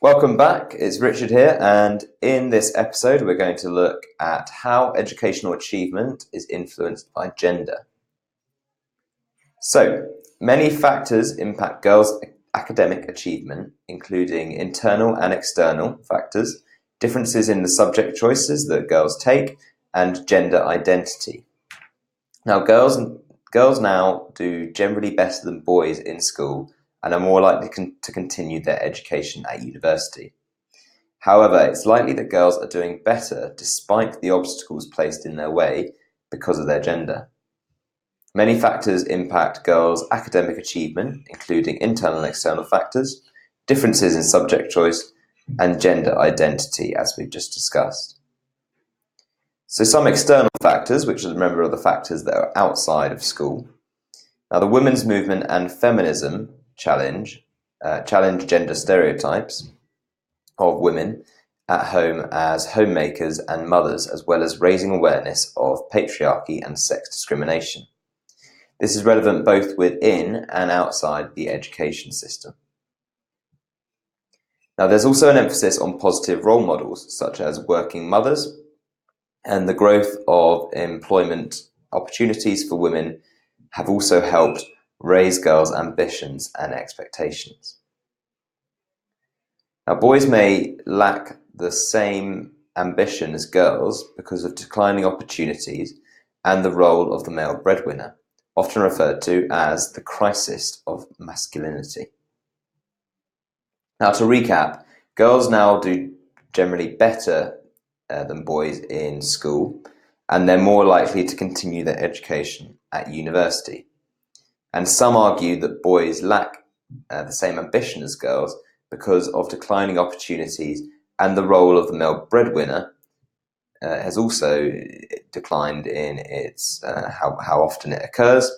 Welcome back, it's Richard here, and in this episode we're going to look at how educational achievement is influenced by gender. So, many factors impact girls' academic achievement, including internal and external factors, differences in the subject choices that girls take, and gender identity. Now, girls now do generally better than boys in school and are more likely to continue their education at university. However, it's likely that girls are doing better despite the obstacles placed in their way because of their gender. Many factors impact girls' academic achievement, including internal and external factors, differences in subject choice, and gender identity, as we've just discussed. So some external factors, which remember are the factors that are outside of school. Now, the women's movement and feminism challenge gender stereotypes of women at home as homemakers and mothers, as well as raising awareness of patriarchy and sex discrimination. This is relevant both within and outside the education system. Now, there's also an emphasis on positive role models, such as working mothers, and the growth of employment opportunities for women have also helped raise girls' ambitions and expectations. Now, boys may lack the same ambition as girls because of declining opportunities and the role of the male breadwinner, often referred to as the crisis of masculinity. Now, to recap, girls now do generally better than boys in school, and they're more likely to continue their education at university. And some argue that boys lack the same ambition as girls because of declining opportunities, and the role of the male breadwinner has also declined in its how often it occurs,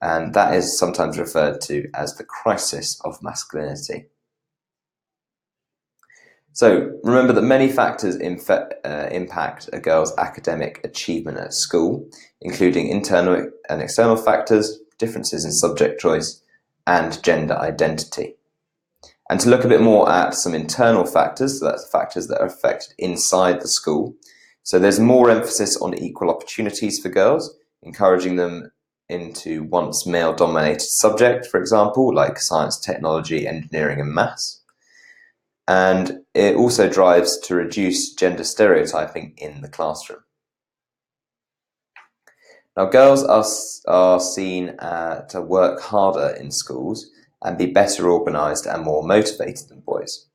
and that is sometimes referred to as the crisis of masculinity. So remember that many factors impact a girl's academic achievement at school, including internal and external factors, differences in subject choice, and gender identity. And to look a bit more at some internal factors, so that's factors that are affected inside the school. So there's more emphasis on equal opportunities for girls, encouraging them into once male-dominated subjects, for example, like science, technology, engineering, and maths. And it also drives to reduce gender stereotyping in the classroom. Now, girls are seen to work harder in schools and be better organised and more motivated than boys.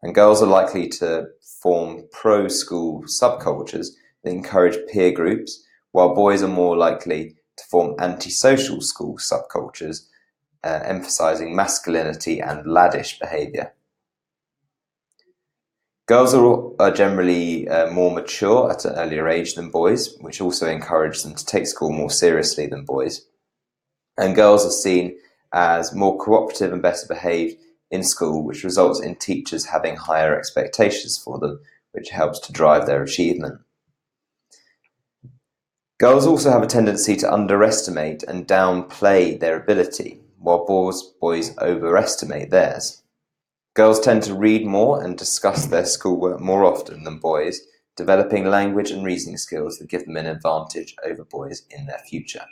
And girls are likely to form pro-school subcultures that encourage peer groups, while boys are more likely to form antisocial school subcultures, emphasising masculinity and laddish behaviour. Girls are generally more mature at an earlier age than boys, which also encourages them to take school more seriously than boys. And girls are seen as more cooperative and better behaved in school, which results in teachers having higher expectations for them, which helps to drive their achievement. Girls also have a tendency to underestimate and downplay their ability, while boys overestimate theirs. Girls tend to read more and discuss their schoolwork more often than boys, developing language and reasoning skills that give them an advantage over boys in their future.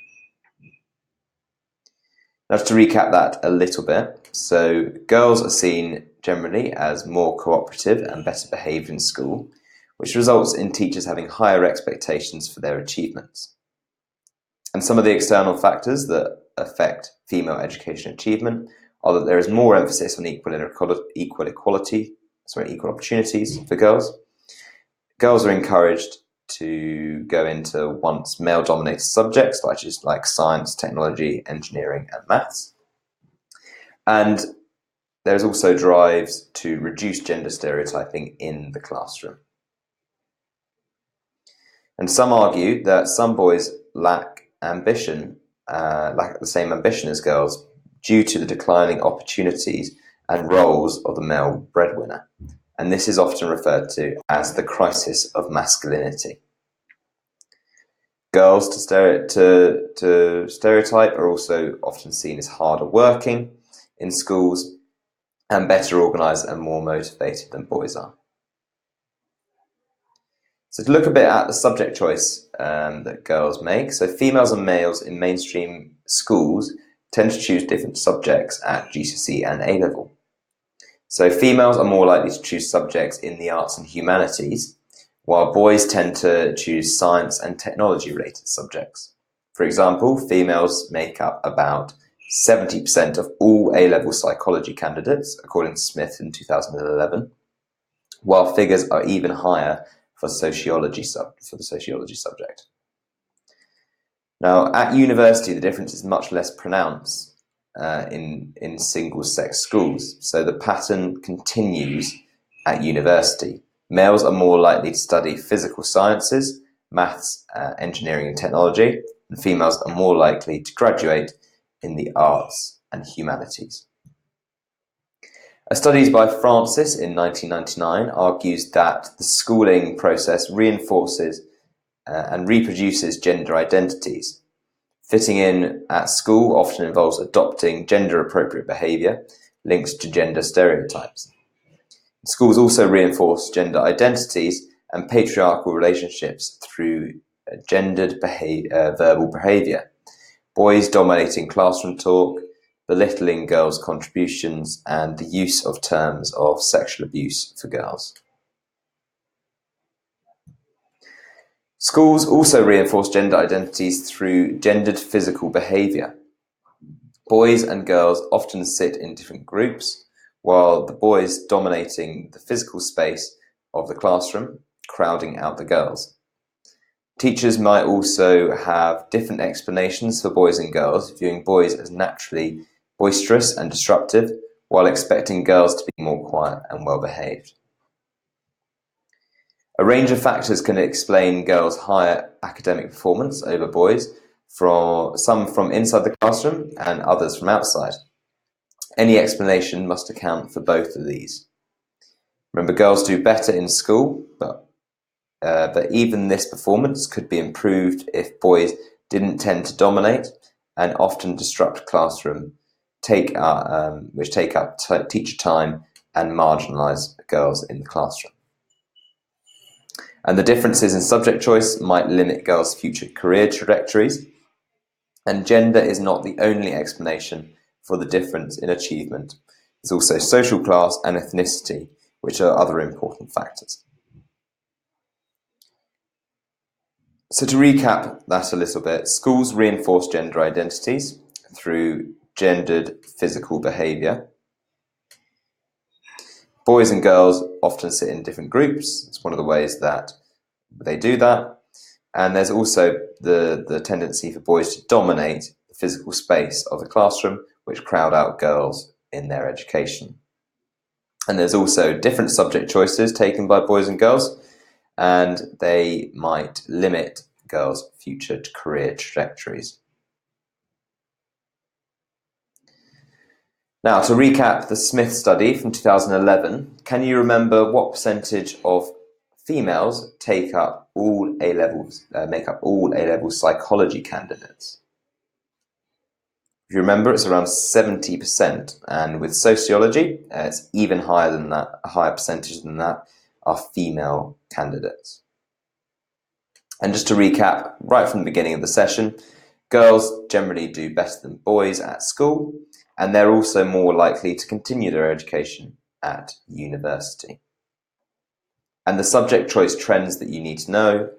Now, to recap that a little bit, so girls are seen generally as more cooperative and better behaved in school, which results in teachers having higher expectations for their achievements. And some of the external factors that affect female education achievement are that there is more emphasis on equal opportunities for girls. Girls are encouraged to go into once male-dominated subjects, like science, technology, engineering, and maths. And there's also drives to reduce gender stereotyping in the classroom. And some argue that some boys lack the same ambition as girls due to the declining opportunities and roles of the male breadwinner. And this is often referred to as the crisis of masculinity. Girls, to stereotype, are also often seen as harder working in schools, and better organised and more motivated than boys are. So to look a bit at the subject choice that girls make, so females and males in mainstream schools tend to choose different subjects at GCSE and A level. So females are more likely to choose subjects in the arts and humanities, while boys tend to choose science and technology related subjects. For example, females make up about 70% of all A Level psychology candidates, according to Smith in 2011, while figures are even higher for the sociology subject. Now, at university, the difference is much less pronounced in single-sex schools, so the pattern continues at university. Males are more likely to study physical sciences, maths, engineering and technology, and females are more likely to graduate in the arts and humanities. A study by Francis in 1999 argues that the schooling process reinforces and reproduces gender identities. Fitting in at school often involves adopting gender-appropriate behaviour linked to gender stereotypes. Schools also reinforce gender identities and patriarchal relationships through gendered verbal behaviour. Boys dominating classroom talk, belittling girls' contributions, and the use of terms of sexual abuse for girls. Schools also reinforce gender identities through gendered physical behaviour. Boys and girls often sit in different groups, while the boys dominating the physical space of the classroom, crowding out the girls. Teachers might also have different explanations for boys and girls, viewing boys as naturally boisterous and disruptive, while expecting girls to be more quiet and well-behaved. A range of factors can explain girls' higher academic performance over boys, some from inside the classroom and others from outside. Any explanation must account for both of these. Remember, girls do better in school, but even this performance could be improved if boys didn't tend to dominate and often disrupt classroom, which take up teacher time and marginalise girls in the classroom. And the differences in subject choice might limit girls' future career trajectories, and gender is not the only explanation for the difference in achievement. There's also social class and ethnicity, which are other important factors. So to recap that a little bit, schools reinforce gender identities through gendered physical behaviour. Boys and girls often sit in different groups. It's one of the ways that they do that. And there's also the tendency for boys to dominate the physical space of the classroom, which crowd out girls in their education. And there's also different subject choices taken by boys and girls, and they might limit girls' future career trajectories. Now, to recap the Smith study from 2011, can you remember what percentage of females make up all A-level psychology candidates? If you remember, it's around 70%, and with sociology, it's even higher than that. A higher percentage than that are female candidates. And just to recap, right from the beginning of the session, girls generally do better than boys at school, and they're also more likely to continue their education at university. And the subject choice trends that you need to know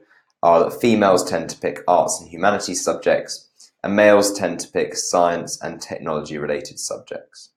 are that females tend to pick arts and humanities subjects, and males tend to pick science and technology related subjects.